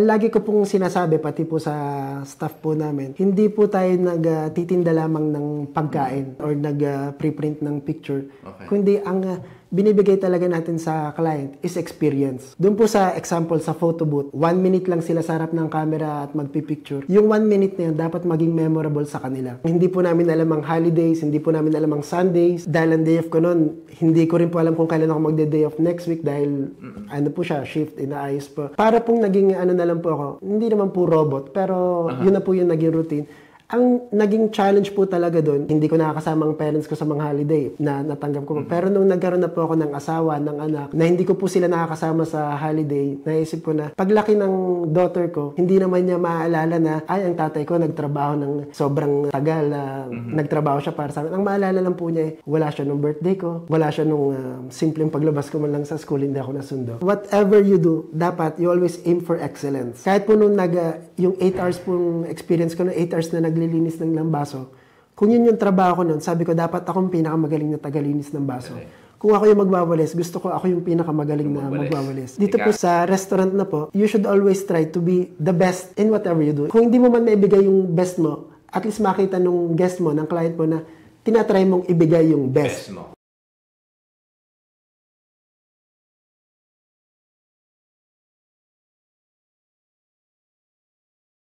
Lagi ko pong sinasabi, pati po sa staff po namin, hindi po tayo nagtitinda lamang ng pagkain or nag-preprint ng picture. Okay. Kundi ang binibigay talaga natin sa client is experience. Doon po sa example sa photo booth, 1 minute lang sila sa harap ng camera at magpipicture. Yung 1 minute na yun, dapat maging memorable sa kanila. Hindi po namin alam ang holidays, hindi po namin alam ang Sundays. Dahil ang day off ko noon, hindi ko rin po alam kung kailan ako magde-day off next week dahil ano po siya, shift, inaayos po. Para pong naging ano na lang po ako, hindi naman po robot, pero yun na po yung naging routine. Ang naging challenge po talaga doon, hindi ko nakakasama ang parents ko sa mga holiday na natanggap ko. Pero nung nagkaroon na po ako ng asawa, ng anak, na hindi ko po sila nakakasama sa holiday, naisip ko na paglaki ng daughter ko, hindi naman niya maaalala na, ay, ang tatay ko nagtrabaho ng sobrang tagal, nagtrabaho siya para sa akin. Ang maalala lang po niya, wala siya nung birthday ko, wala siya nung simpleng paglabas ko man lang sa school, hindi ako nasundo. Whatever you do, dapat you always aim for excellence. Kahit po nung yung 8 hours pong experience ko, 8 hours na naglilinis ng lambaso. Kung yun yung trabaho ko nun, sabi ko, dapat akong pinakamagaling na tagalinis ng baso. Kung ako yung magwawalis, gusto ko ako yung pinakamagaling na magwawalis. Dito po sa restaurant na po, you should always try to be the best in whatever you do. Kung hindi mo man maibigay yung best mo, at least makita nung guest mo, ng client mo na tinatry mong ibigay yung best mo.